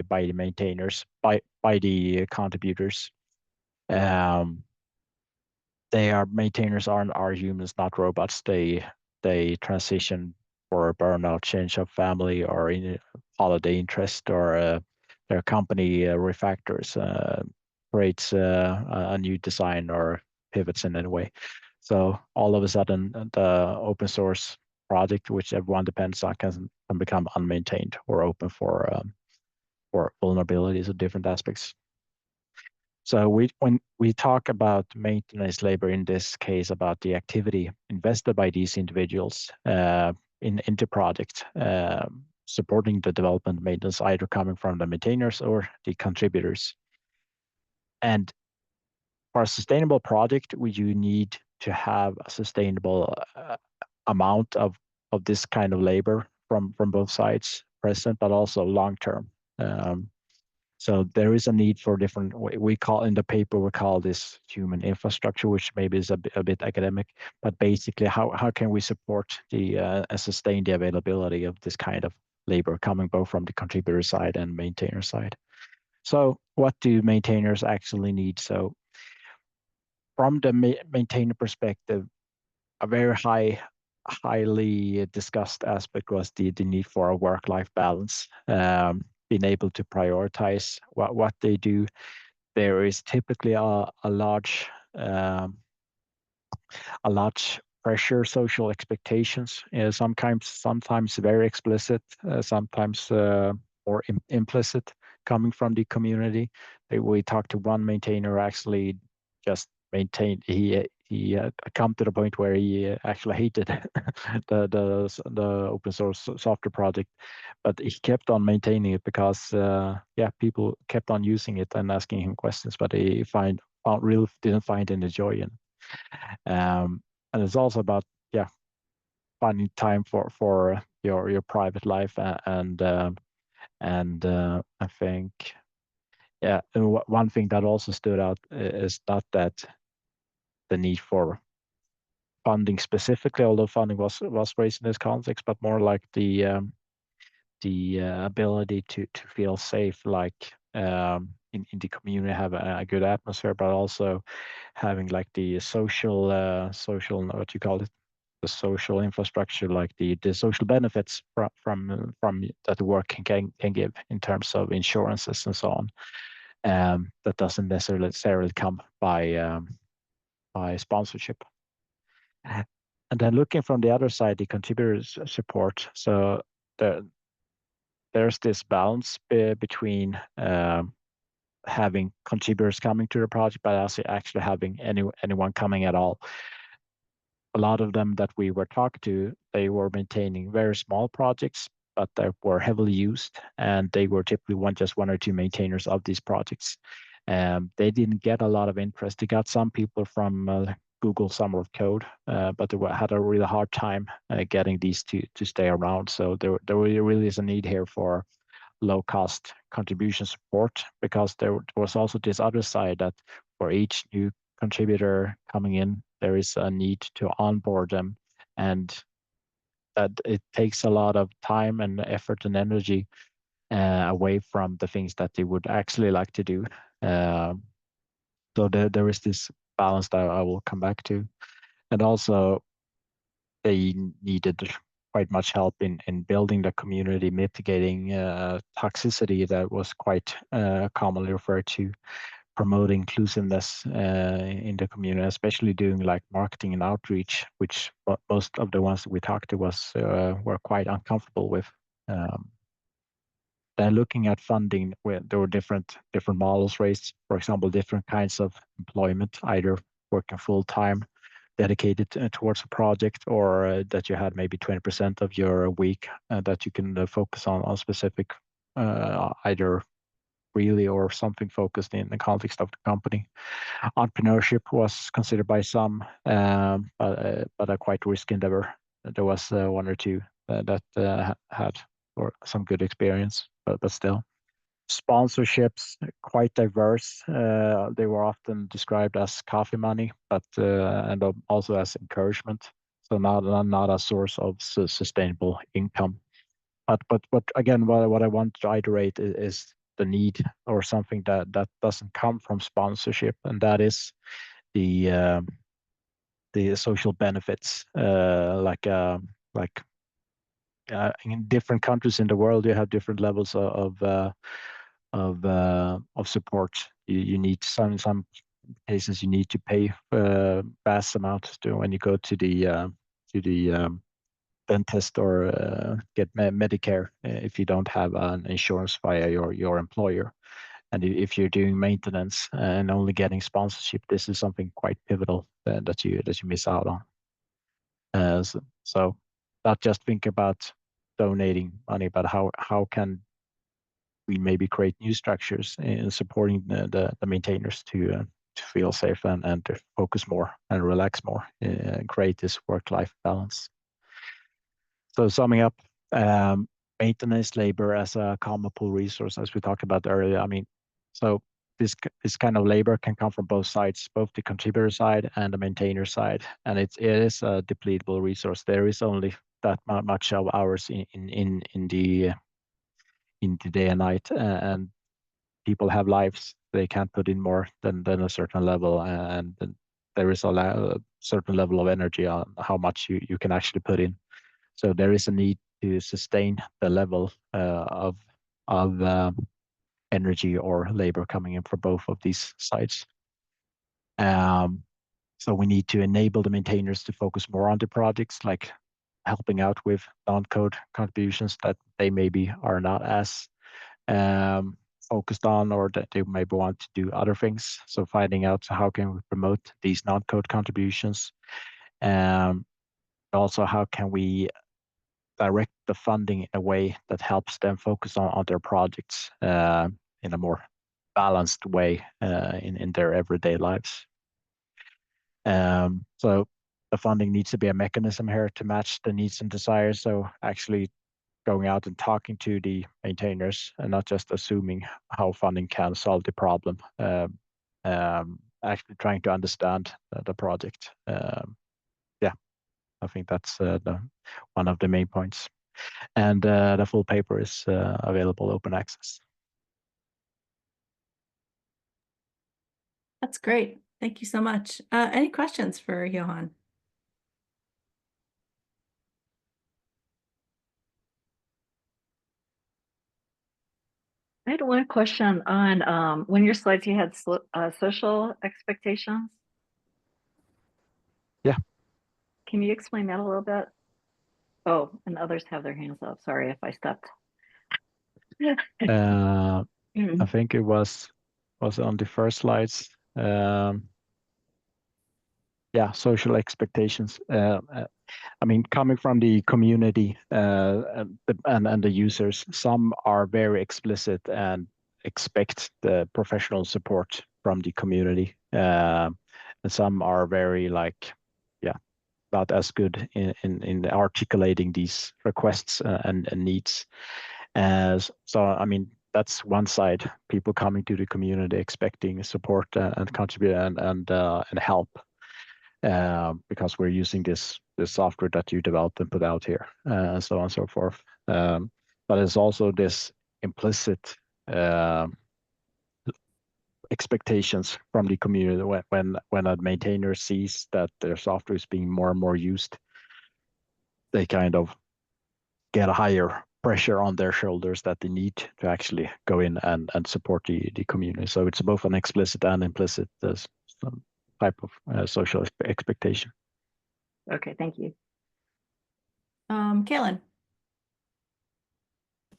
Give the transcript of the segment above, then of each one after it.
by the maintainers, by the contributors. Um, they are maintainers are humans, not robots. They transition for a burnout, change of family, or in holiday interest, or their company refactors, creates a new design or pivots in any way. So all of a sudden, the open source project, which everyone depends on, can become unmaintained or open for vulnerabilities of different aspects. So when we talk about maintenance labor, in this case, about the activity invested by these individuals into projects, supporting the development maintenance, either coming from the maintainers or the contributors. And for a sustainable project, you need to have a sustainable amount of this kind of labor from both sides present, but also long term. So there is a need for different, we call in the paper, we call this human infrastructure, which maybe is a bit academic, but basically how can we support the and sustain the availability of this kind of labor coming both from the contributor side and maintainer side. So what do maintainers actually need? So from the maintainer perspective, a very highly discussed aspect was the need for a work-life balance, being able to prioritize what they do. There is typically a large pressure, social expectations, sometimes very explicit, sometimes more implicit, coming from the community. We talked to one maintainer actually just maintained he come to the point where he actually hated the open source software project, but he kept on maintaining it because people kept on using it and asking him questions, but he really didn't find any joy in it. And it's also about finding time for your private life, and I think one thing that also stood out is not that the need for funding specifically, although funding was raised in this context, but more like the ability to feel safe, like in the community, have a good atmosphere, but also having like the social, what you call it, the social infrastructure, like the social benefits from that the work can give in terms of insurances and so on. That doesn't necessarily come by sponsorship. And then looking from the other side, the contributors support. So there's this balance between having contributors coming to the project, but also actually having anyone coming at all. A lot of them that we were talking to, they were maintaining very small projects, but they were heavily used, and they were typically just one or two maintainers of these projects. They didn't get a lot of interest. They got some people from Google Summer of Code, but they had a really hard time getting these to stay around. So there really is a need here for low-cost contribution support, because there was also this other side that for each new contributor coming in, there is a need to onboard them, and that it takes a lot of time and effort and energy away from the things that they would actually like to do. So there is this balance that I will come back to. And also, they needed quite much help in building the community, mitigating toxicity that was quite commonly referred to, promote inclusiveness in the community, especially doing like marketing and outreach, which most of the ones that we talked to were quite uncomfortable with. Then looking at funding, where there were different models raised. For example, different kinds of employment, either working full time, dedicated towards a project, or that you had maybe 20% of your week that you can focus on specific, either really or something focused in the context of the company. Entrepreneurship was considered by some, but a quite risky endeavor. There was one or two that had or some good experience, but still. Sponsorships, quite diverse. They were often described as coffee money, but and also as encouragement. So not a source of sustainable income. But again, what I want to iterate is the need or something that doesn't come from sponsorship, and that is the social benefits. In different countries in the world, you have different levels of support. You need some cases you need to pay vast amounts to when you go to the dentist or get Medicare if you don't have an insurance via your employer. And if you're doing maintenance and only getting sponsorship, this is something quite pivotal that you miss out on. So not just think about donating money, but how can we maybe create new structures in supporting the maintainers to feel safe and to focus more and relax more, create this work-life balance. So summing up, maintenance labor as a common pool resource, as we talked about earlier. I mean, so this kind of labor can come from both sides, both the contributor side and the maintainer side, and it is a depletable resource. There is only that much of hours in the day and night, and people have lives. They can't put in more than a certain level, and there is a certain level of energy on how much you can actually put in. So there is a need to sustain the level of energy or labor coming in from both of these sides. So we need to enable the maintainers to focus more on the projects, like helping out with non-code contributions that they maybe are not as focused on, or that they maybe want to do other things. So finding out how can we promote these non-code contributions. Also, how can we direct the funding in a way that helps them focus on their projects in a more balanced way in their everyday lives. So the funding needs to be a mechanism here to match the needs and desires. So actually going out and talking to the maintainers and not just assuming how funding can solve the problem. Actually trying to understand the project. Yeah, I think that's one of the main points. And the full paper is available open access. That's great. Thank you so much. Any questions for Johan? I had one question on one of your slides. You had social expectations. Yeah. Can you explain that a little bit? Oh, and others have their hands up. Sorry if I stepped. I think it was on the first slides. Yeah, social expectations. I mean, coming from the community and the users, some are very explicit and expect the professional support from the community, and some are very not as good in articulating these requests and needs. So I mean, that's one side. People coming to the community expecting support and contribute and help. Because we're using this software that you developed and put out here, and so on and so forth. But it's also this implicit expectations from the community when a maintainer sees that their software is being more and more used, they kind of get a higher pressure on their shoulders that they need to actually go in and support the community. So it's both an explicit and implicit some type of social expectation. Okay, thank you. Kaylin.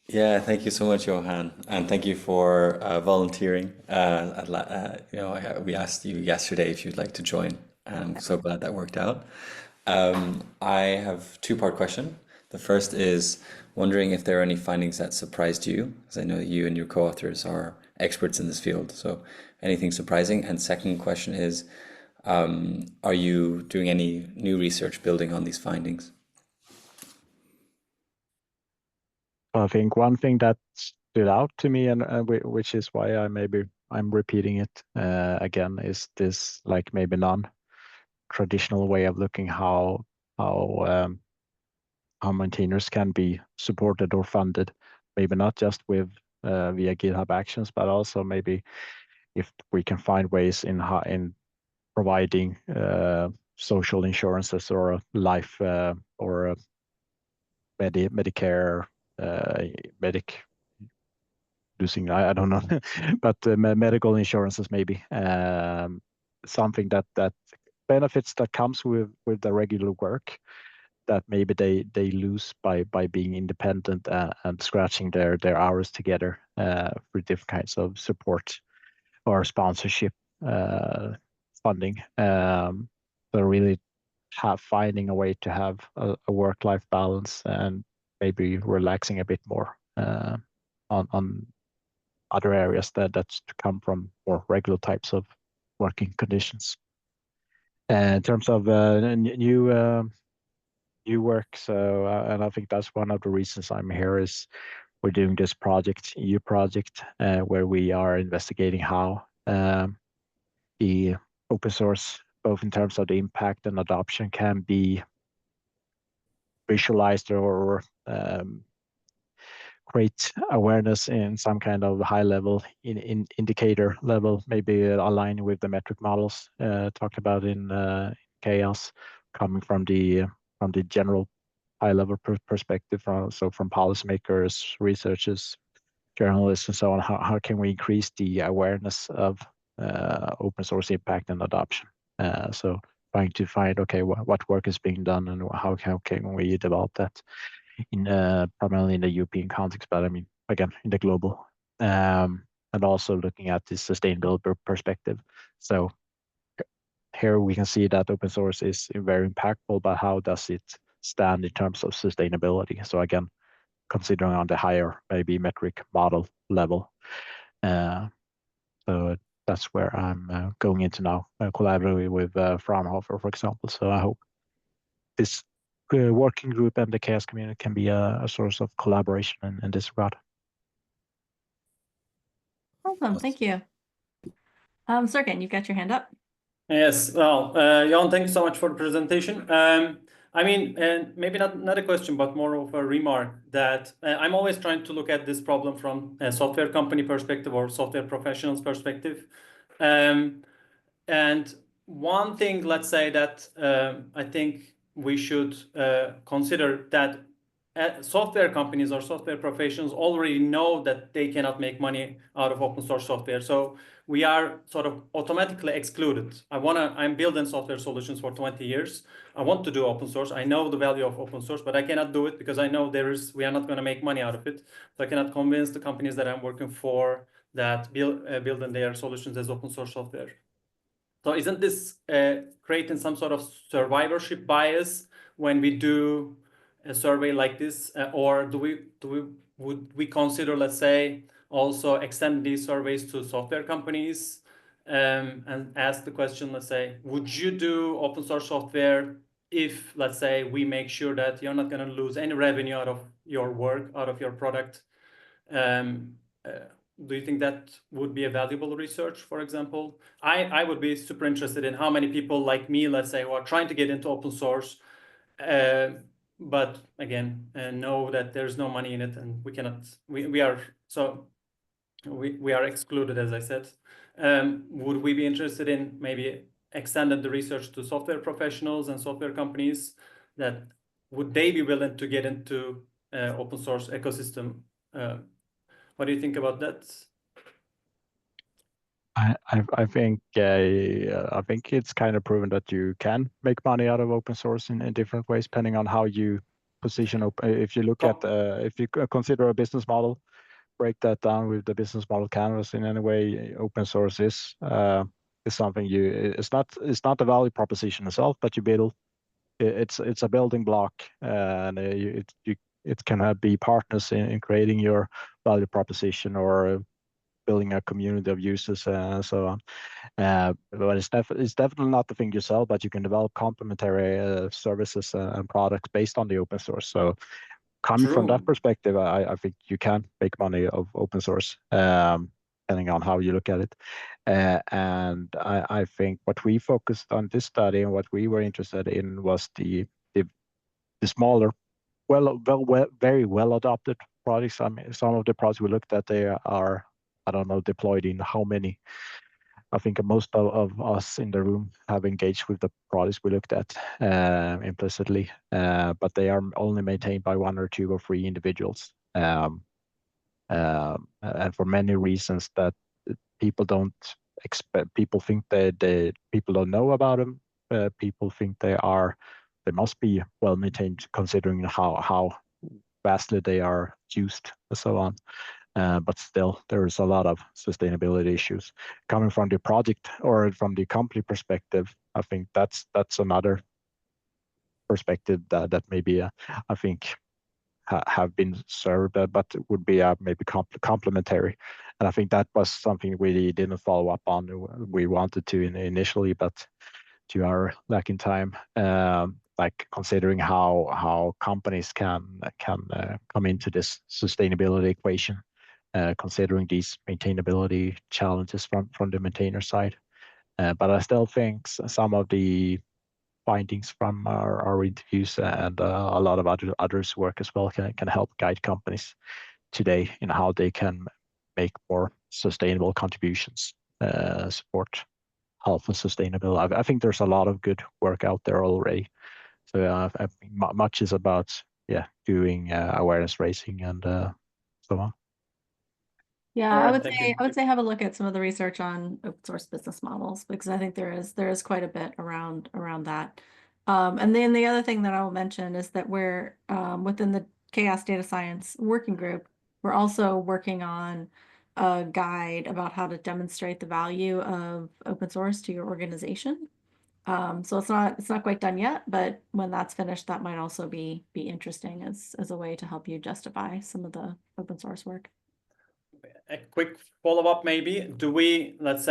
Yeah, thank you so much, Johan, and thank you for volunteering. We asked you yesterday if you'd like to join. I'm so glad that worked out. I have two-part question. The first is wondering if there are any findings that surprised you, because I know you and your co-authors are experts in this field. So anything surprising? And second question is, are you doing any new research building on these findings? I think one thing that stood out to me, and which is why I'm repeating it again, is this like maybe non-traditional way of looking how maintainers can be supported or funded, maybe not just with via GitHub Actions, but also maybe if we can find ways in providing social insurances or life or Medicare, medic using I don't know, but medical insurances maybe something that benefits that comes with the regular work that maybe they lose by being independent and scratching their hours together for different kinds of support or sponsorship funding. So really finding a way to have a work-life balance and maybe relaxing a bit more on other areas that's to come from more regular types of working conditions. In terms of new work, so and I think that's one of the reasons I'm here is we're doing this EU project where we are investigating how the open source, both in terms of the impact and adoption, can be visualized or create awareness in some kind of high level in indicator level, maybe aligning with the metric models talked about in CHAOSS, coming from the general high level perspective, from policymakers, researchers, journalists, and so on. How can we increase the awareness of open source impact and adoption? So trying to find, okay, what work is being done and how can we develop that in primarily in the European context, but I mean, again, in the global, and also looking at the sustainability perspective. So here we can see that open source is very impactful, but how does it stand in terms of sustainability? So again, considering on the higher maybe metric model level. So that's where I'm going into now, collaborating with Fraunhofer, for example. So I hope this working group and the CHAOSS community can be a source of collaboration in this regard. Awesome, thank you. Sergen, you've got your hand up. Yes, well, Jan, thank you so much for the presentation. I mean, and maybe not a question, but more of a remark that I'm always trying to look at this problem from a software company perspective or software professionals perspective. And one thing, let's say that I think we should consider that software companies or software professionals already know that they cannot make money out of open source software. So we are sort of automatically excluded. I'm building software solutions for 20 years. I want to do open source. I know the value of open source, but I cannot do it because I know we are not going to make money out of it. So I cannot convince the companies that I'm working for that building their solutions as open source software. So isn't this creating some sort of survivorship bias when we do a survey like this, or would we consider, let's say, also extend these surveys to software companies and ask the question, let's say, would you do open source software if, let's say, we make sure that you're not going to lose any revenue out of your work, out of your product? Do you think that would be a valuable research, for example? I would be super interested in how many people like me, let's say, who are trying to get into open source, but again, know that there's no money in it and we cannot, we are excluded, as I said. Would we be interested in maybe extending the research to software professionals and software companies? That would they be willing to get into open source ecosystem? What do you think about that? I think it's kind of proven that you can make money out of open source in different ways, depending on how you position. If you look at if you consider a business model, break that down with the business model canvas in any way, open source is something it's not the value proposition itself, but you build it's a building block, and it can be partners in creating your value proposition or building a community of users and so on. But it's definitely not the thing you sell, but you can develop complementary services and products based on the open source. So coming from that perspective, I think you can make money of open source, depending on how you look at it. And I think what we focused on this study and what we were interested in was the smaller, very well adopted projects. I mean, some of the projects we looked at, they are, I don't know, deployed in how many. I think most of us in the room have engaged with the projects we looked at implicitly, but they are only maintained by 1 or 2 or 3 individuals. And for many reasons that people don't expect, people think that people don't know about them. People think they must be well maintained considering how vastly they are used and so on. But still, there's a lot of sustainability issues coming from the project or from the company perspective. I think that's another perspective that maybe I think have been served, but would be maybe complementary. And I think that was something we didn't follow up on. We wanted to initially, but to our lack in time, like considering how companies can come into this sustainability equation, considering these maintainability challenges from the maintainer side. But I still think some of the findings from our interviews and a lot of others work as well can help guide companies today in how they can make more sustainable contributions, support health and sustainability. I think there's a lot of good work out there already. So I think much is about doing awareness raising and so on. Yeah, All I right, would thank say you. I would say have a look at some of the research on open source business models, because I think there is quite a bit around that. And then the other thing that I will mention is that we're within the CHAOSS Data Science Working Group, we're also working on a guide about how to demonstrate the value of open source to your organization. So it's not quite done yet, but when that's finished, that might also be interesting as a way to help you justify some of the open source work. A quick follow-up maybe. Do we have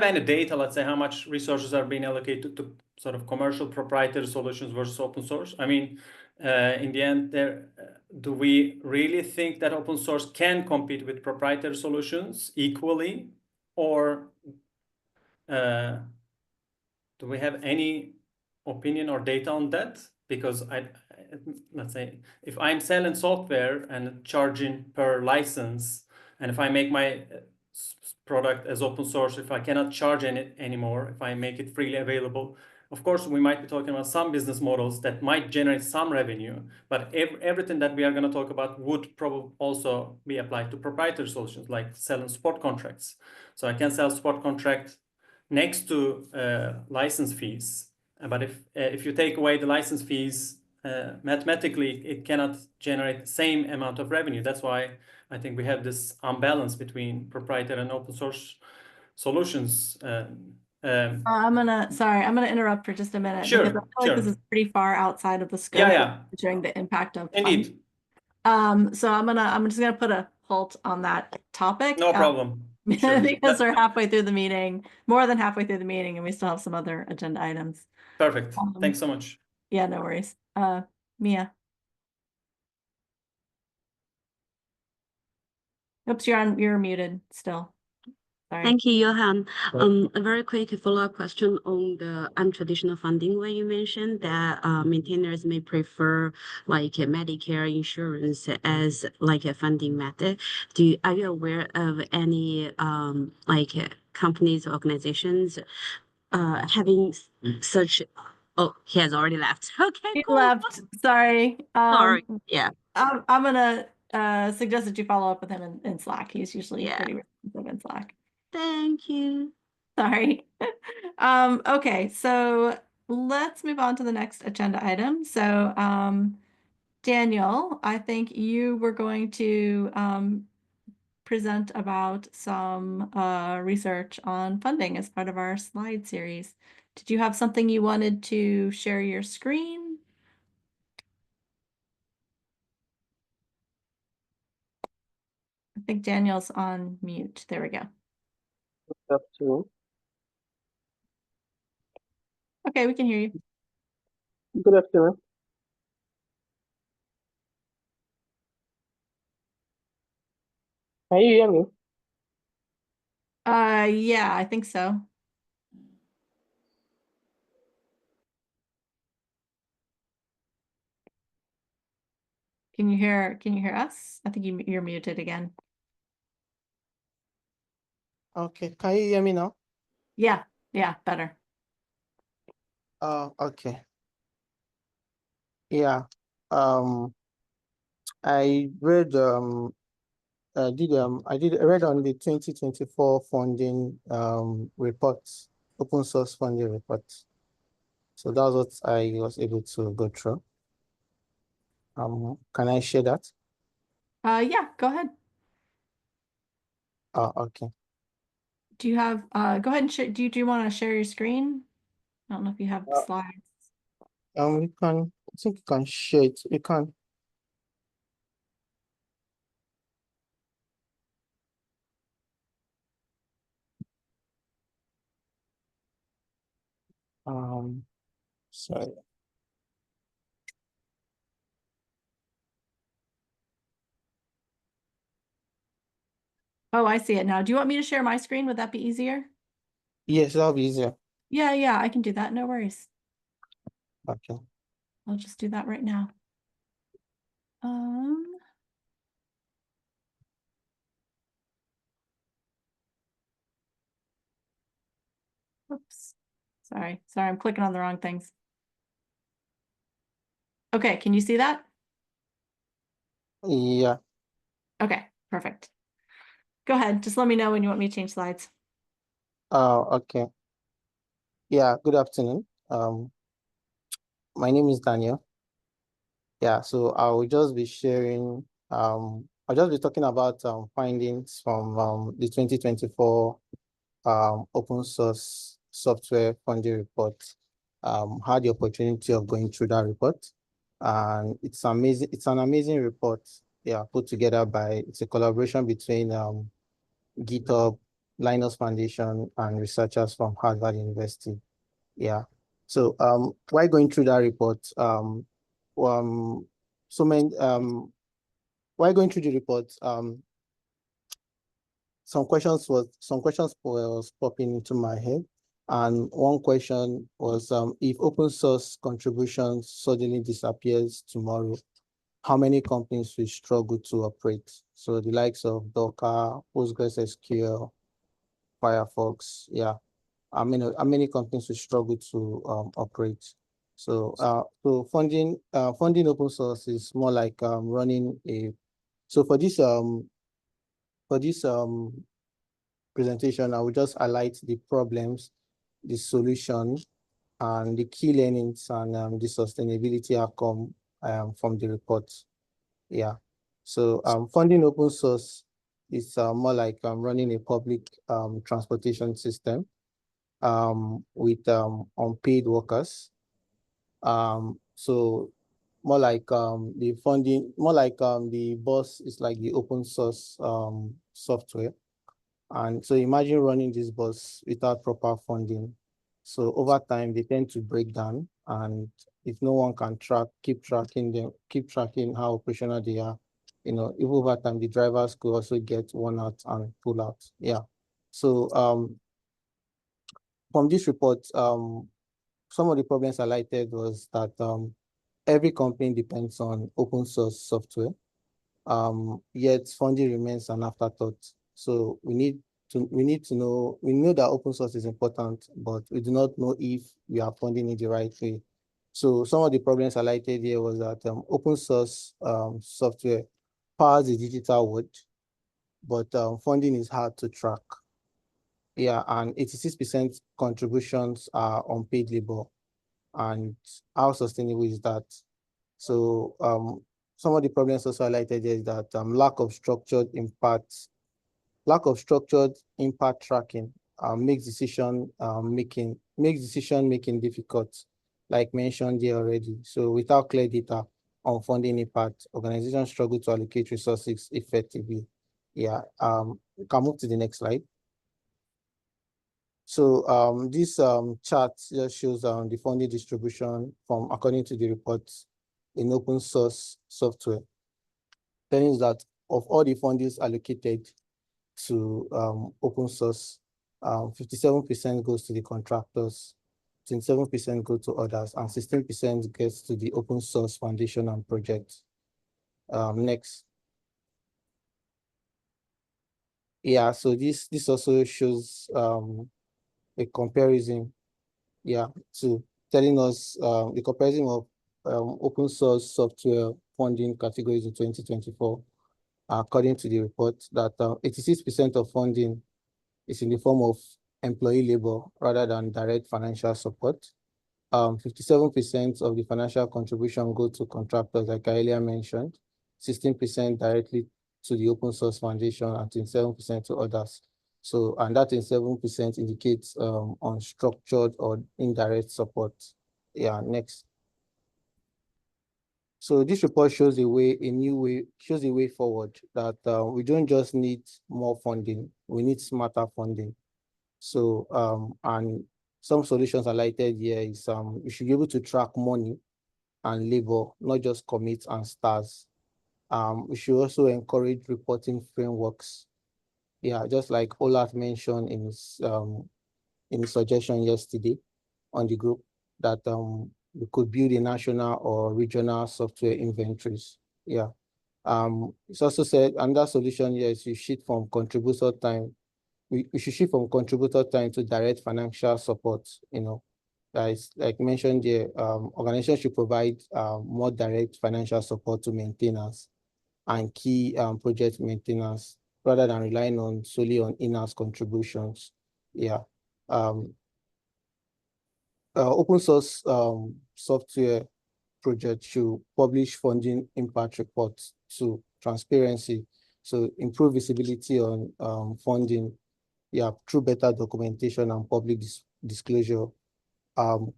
any data, let's say, how much resources are being allocated to sort of commercial proprietary solutions versus open source? I mean, in the end, do we really think that open source can compete with proprietary solutions equally, or do we have any opinion or data on that? Because let's say, if I'm selling software and charging per license, and if I make my product as open source, if I cannot charge it anymore, if I make it freely available, of course, we might be talking about some business models that might generate some revenue, but everything that we are going to talk about would probably also be applied to proprietary solutions, like selling support contracts. So I can sell support contract next to license fees, but if you take away the license fees, mathematically, it cannot generate the same amount of revenue. That's why I think we have this unbalance between proprietary and open source solutions. I'm gonna interrupt for just a minute, Sure, because I feel like this sure. is pretty far outside of the scope Yeah. of measuring the impact of Indeed. funds. So I'm just gonna put a halt on that topic. No problem. Sure. Because we're halfway through the meeting, more than halfway through the meeting, and we still have some other agenda items. Perfect. Thanks so much. Yeah, no worries. Mia. Oops, you're muted still. Sorry. Thank you, Johan. A very quick follow-up question on the untraditional funding, where you mentioned that maintainers may prefer like a Medicare insurance as like a funding method. Are you aware of any companies or organizations having such? Oh, he has already left. Okay, He cool. left. Sorry. Sorry. Yeah. I'm gonna suggest that you follow up with him in Slack. He's usually pretty responsive in Slack. Thank you. Sorry. Okay, so let's move on to the next agenda item. So, Daniel, I think you were going to present about some research on funding as part of our slide series. Did you have something you wanted to share your screen? I think Daniel's on mute. There we go. Good afternoon. Okay, we can hear you. Good afternoon. Can you hear me? Yeah, I think so. Can you hear us? I think you're muted again. Okay, can you hear me now? Yeah, better. Okay. Yeah. I read I read on the 2024 funding report, open source funding report. So that's what I was able to go through. Can I share that? Yeah, go ahead. Okay. Do you have go ahead and share, do you want to share your screen? I don't know if you have slides. I think you can share it. You can. Sorry. Oh, I see it now. Do you want me to share my screen? Would that be easier? Yes, that'll be easier. Yeah, I can do that. No worries. Okay. I'll just do that right now. Oops. Sorry, I'm clicking on the wrong things. Okay, can you see that? Yeah. Okay, perfect. Go ahead. Just let me know when you want me to change slides. Okay. Yeah, good afternoon. My name is Daniel. Yeah, so I will just be sharing, I'll just be talking about findings from the 2024 open source software funding report. Had the opportunity of going through that report, and it's amazing. It's an amazing report. Yeah, put together it's a collaboration between GitHub, Linus Foundation, and researchers from Harvard University. Yeah. So while going through that report, while going through the report, some questions was popping into my head. And one question was, if open source contributions suddenly disappears tomorrow, how many companies will struggle to operate? So the likes of Docker, PostgreSQL, Firefox, yeah. How many companies will struggle to operate? So funding open source is more like running a. So for this presentation, I will just highlight the problems, the solution, and the key learnings and the sustainability outcome from the report. Yeah. So funding open source is more like running a public transportation system with unpaid workers. So more like the funding, more like the bus is like the open source software. And so imagine running this bus without proper funding. So over time, they tend to break down, and if no one can keep tracking how operational they are, if over time the drivers could also get worn out and pull out. Yeah. So from this report, some of the problems highlighted was that every company depends on open source software, yet funding remains an afterthought. So we know that open source is important, but we do not know if we are funding it the right way. So some of the problems highlighted here was that open source software powers the digital world, but funding is hard to track. Yeah, and 86% contributions are unpaid labor. And how sustainable is that? So some of the problems also highlighted is that lack of structured impact tracking makes decision making difficult, like mentioned here already. So without clear data on funding impact, organizations struggle to allocate resources effectively. Yeah, we can move to the next slide. So this chart just shows the funding distribution according to the reports in open source software. Telling us that of all the fundings allocated to open source, 57% goes to the contractors, 27% go to others, and 16% gets to the open source foundation and projects. Next. Yeah, so this also shows a comparison, yeah, to telling us the comparison of open source software funding categories in 2024. According to the report, that 86% of funding is in the form of employee labor rather than direct financial support. 57% of the financial contribution go to contractors, like I earlier mentioned, 16% directly to the open source foundation, and 27% to others. So, and that 27% indicates unstructured or indirect support. Yeah, next. So this report shows a way forward, that we don't just need more funding, we need smarter funding. So, and some solutions highlighted here is you should be able to track money and labor, not just commits and stars. We should also encourage reporting frameworks. Yeah, just like Olaf mentioned in his suggestion yesterday on the group, that we could build a national or regional software inventories. Yeah. It's also said another solution here is you shift from contributor time. We should shift from contributor time to direct financial support. You know, as like mentioned here, organizations should provide more direct financial support to maintainers and key project maintenance rather than relying on solely on in-house contributions. Yeah. Open source software project should publish funding impact reports to transparency, so improve visibility on funding, yeah, through better documentation and public disclosure.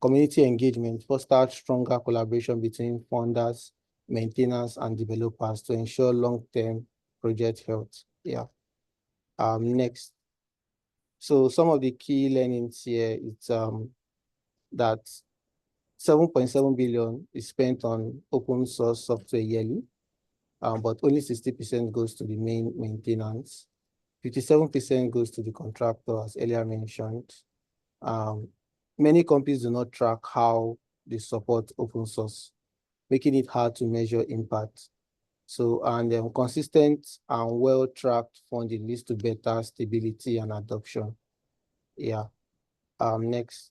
Community engagement, foster stronger collaboration between funders, maintainers, and developers to ensure long-term project health. Yeah. Next. So some of the key learnings here is that 7.7 billion is spent on open source software yearly, but only 60% goes to the main maintenance. 57% goes to the contractor, as earlier mentioned. Many companies do not track how they support open source, making it hard to measure impact. So, and consistent and well-tracked funding leads to better stability and adoption. Yeah. Next.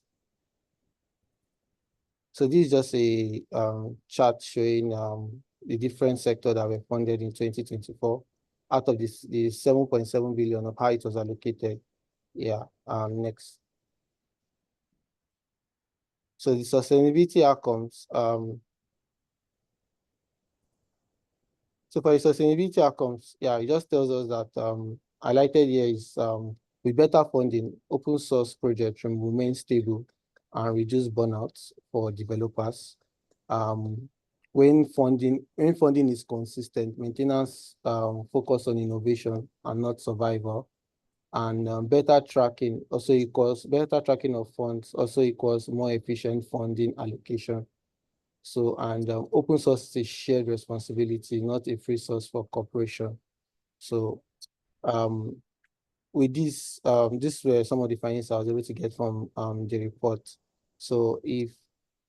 So this is just a chart showing the different sectors that were funded in 2024. Out of this, the 7.7 billion of how it was allocated. Yeah. Next. So the sustainability outcomes. So for the sustainability outcomes, yeah, it just tells us that highlighted here is with better funding, open source projects remain stable and reduce burnouts for developers. When funding is consistent, maintenance focus on innovation and not survival. And better tracking of funds also equals more efficient funding allocation. So, and open source is a shared responsibility, not a free source for corporation. So, with this, these were some of the findings I was able to get from the report. So, if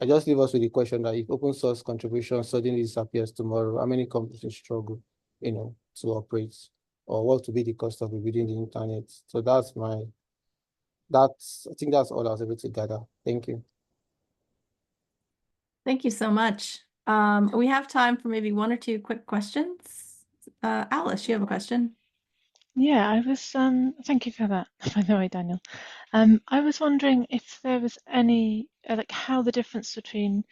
I just leave us with the question that if open source contribution suddenly disappears tomorrow, how many companies will struggle, you know, to operate, or what will be the cost of rebuilding the internet? So I think that's all I was able to gather. Thank you. Thank you so much. We have time for maybe one or two quick questions. Alice, you have a question? Yeah, I was, thank you for that, by the way, Daniel. I was wondering if there was any, like how the difference between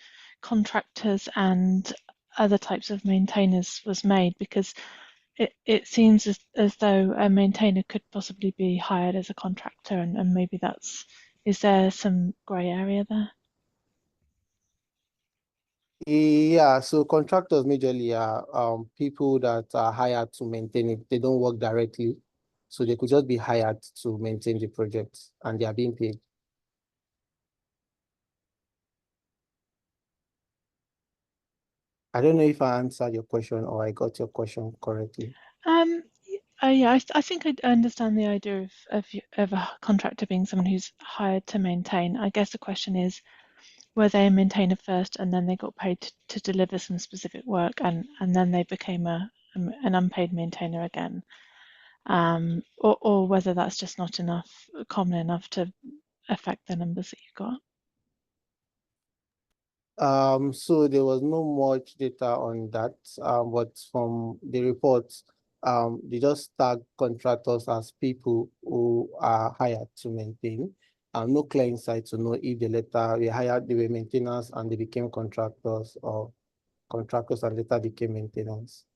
contractors and other types of maintainers was made, because it seems as though a maintainer could possibly be hired as a contractor, and maybe is there some grey area there? Yeah, so contractors majorly are people that are hired to maintain it. They don't work directly, so they could just be hired to maintain the project, and they are being paid. I don't know if I answered your question or I got your question correctly. Yeah, I think I understand the idea of a contractor being someone who's hired to maintain. I guess the question is, were they a maintainer first and then they got paid to deliver some specific work and then they became an unpaid maintainer again, or whether that's just not common enough to affect the numbers that you've got. So there was no much data on that, but from the reports, they just tag contractors as people who are hired to maintain. No clear insight to know if they later were hired, they were maintainers and they became contractors, or contractors and later became maintainers.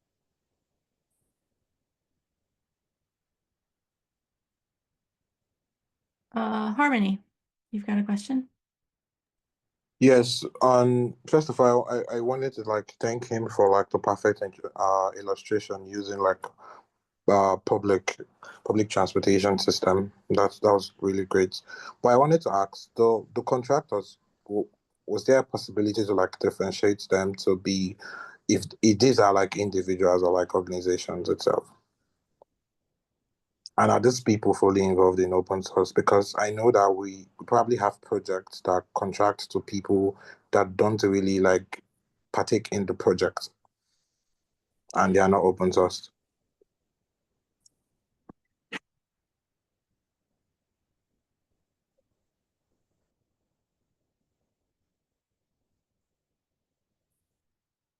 Harmony, you've got a question? Yes, first of all, I wanted to like thank him for like the perfect illustration using like public transportation system. That was really great. But I wanted to ask, the contractors, was there a possibility to like differentiate them to be if these are like individuals or like organizations itself? And are these people fully involved in open source? Because I know that we probably have projects that contract to people that don't really like partake in the project and they are not open source.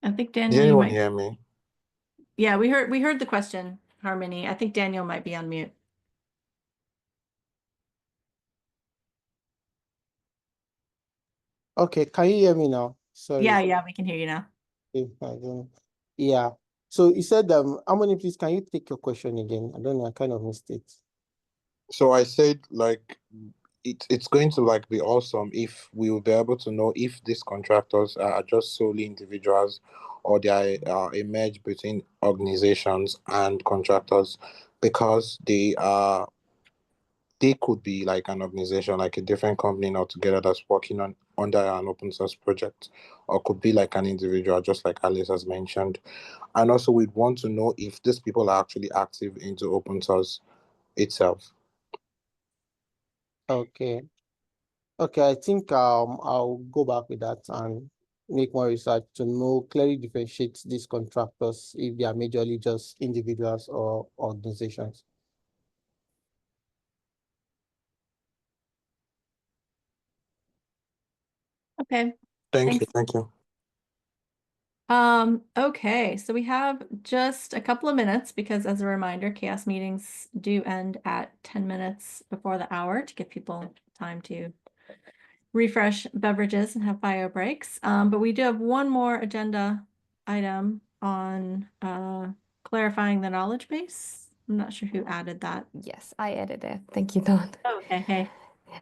I think Did Daniel, you anyone might. hear me? Yeah, we heard the question, Harmony. I think Daniel might be on mute. Okay, can you hear me now? Sorry. Yeah, we can hear you now. Okay, yeah. So you said, Harmony, please, can you take your question again? I don't know, I kind of missed it. So I said like it's going to like be awesome if we will be able to know if these contractors are just solely individuals or they are a merge between organizations and contractors, because they could be like an organization, like a different company altogether that's working on under an open source project, or could be like an individual, just like Alice has mentioned. And also we'd want to know if these people are actually active into open source itself. Okay. Okay, I think I'll go back with that and make more research to know clearly differentiate these contractors if they are majorly just individuals or organizations. Okay. Thank Thanks. you. Thank you. Okay, so we have just a couple of minutes because, as a reminder, CHAOSS meetings do end at 10 minutes before the hour to give people time to refresh beverages and have bio breaks. But we do have one more agenda item on clarifying the knowledge base. I'm not sure who added that. Yes, I edited it. Thank you, Dawn. Oh, okay, hey.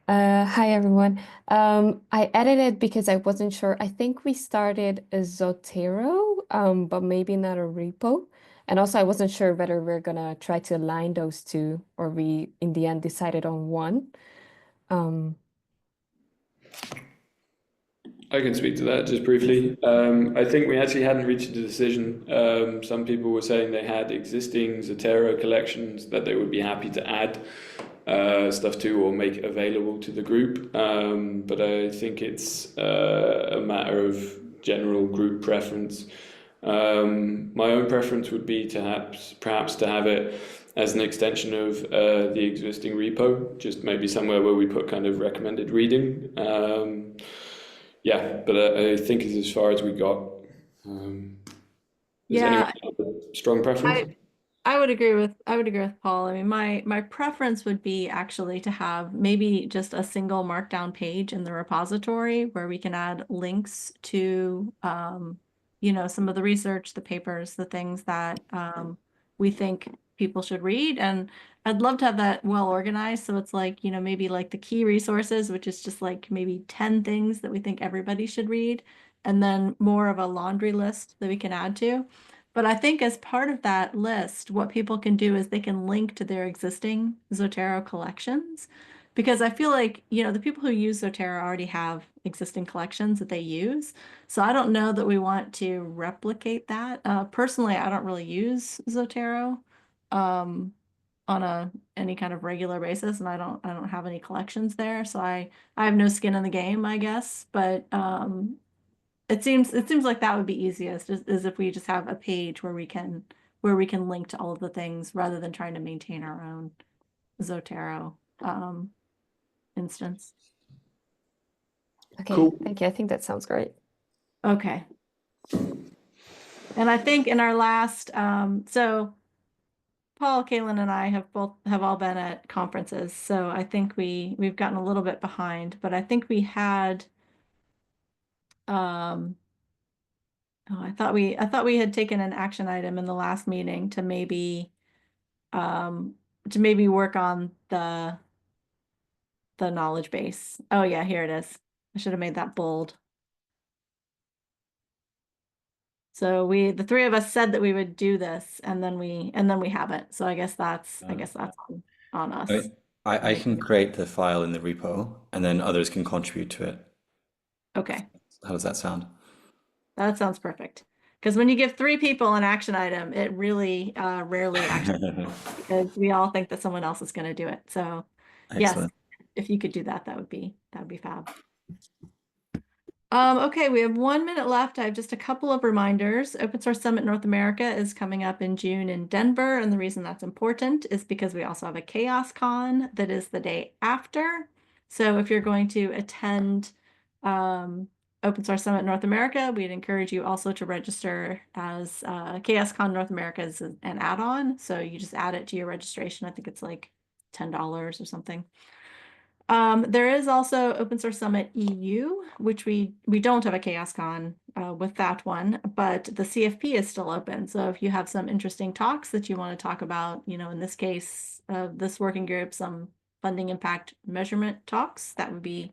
Hi, everyone. I edited because I wasn't sure. I think we started a Zotero, but maybe not a repo. And also, I wasn't sure whether we're gonna try to align those two, or we, in the end, decided on one. I can speak to that just briefly. I think we actually hadn't reached a decision. Some people were saying they had existing Zotero collections that they would be happy to add stuff to or make available to the group. But I think it's a matter of general group preference. My own preference would be to perhaps to have it as an extension of the existing repo, just maybe somewhere where we put kind of recommended reading. Yeah, but I think it's as far as we got. Is anyone have a strong preference? I would agree with Paul. I mean, my preference would be actually to have maybe just a single markdown page in the repository where we can add links to some of the research, the papers, the things that we think people should read. And I'd love to have that well organized. So it's like, maybe like the key resources, which is just like maybe 10 things that we think everybody should read, and then more of a laundry list that we can add to. But I think as part of that list, what people can do is they can link to their existing Zotero collections. Because I feel like, the people who use Zotero already have existing collections that they use. So I don't know that we want to replicate that. Personally, I don't really use Zotero. any kind of regular basis, and I don't have any collections there, so I have no skin in the game, I guess. But it seems like that would be easiest is if we just have a page where we can link to all of the things rather than trying to maintain our own Zotero instance. Okay, Cool. thank you. I think that sounds great. Okay. And I think in our last, so Paul, Kaylin, and I have all been at conferences, so I think we've gotten a little bit behind, but I think we had, oh, I thought we had taken an action item in the last meeting to maybe work on the knowledge base. Oh yeah, here it is. I should have made that bold. So the three of us said that we would do this, and then we haven't. So I guess that's on us. I can create the file in the repo, and then others can contribute to it. Okay, How does that sound? that sounds perfect. Because when you give three people an action item, it really rarely actually because we all think that someone else is going to do it. So yes, Excellent. if you could do that, that would be fab. Okay, we have 1 minute left. I have just a couple of reminders. Open Source Summit North America is coming up in June in Denver, and the reason that's important is because we also have a CHAOSScon that is the day after. So if you're going to attend Open Source Summit North America, we'd encourage you also to register as CHAOSScon North America as an add-on. So you just add it to your registration. I think it's like $10 or something. There is also Open Source Summit EU, which we don't have a CHAOSScon with that one, but the CFP is still open. So if you have some interesting talks that you want to talk about, in this case, this working group, some funding impact measurement talks, that would be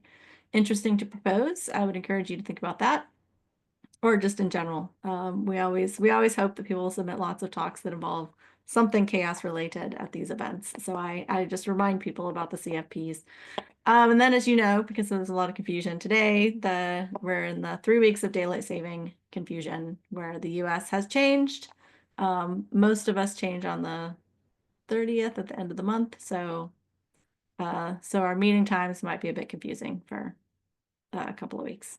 interesting to propose. I would encourage you to think about that, or just in general. We always hope that people will submit lots of talks that involve something CHAOSS related at these events. So I just remind people about the CFPs. And then, as you know, because there's a lot of confusion today, we're in the 3 weeks of daylight saving confusion where the US has changed. Most of us change on the 30th at the end of the month. So our meeting times might be a bit confusing for a couple of weeks.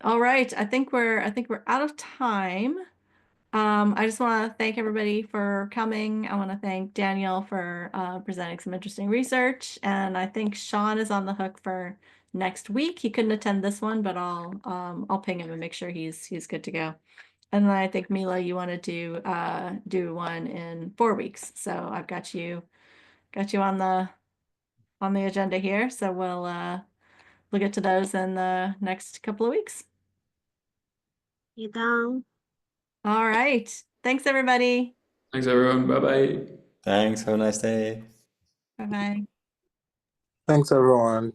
All right, I think we're out of time. I just want to thank everybody for coming. I want to thank Daniel for presenting some interesting research, and I think Sean is on the hook for next week. He couldn't attend this one, but I'll ping him and make sure he's good to go. And then I think Mila, you want to do one in 4 weeks, so I've got you on the agenda here. So we'll get to those in the next couple of weeks. You down? All right. Thanks, everybody. Thanks, everyone. Bye-bye. Thanks. Have a nice day. Bye-bye. Thanks, everyone.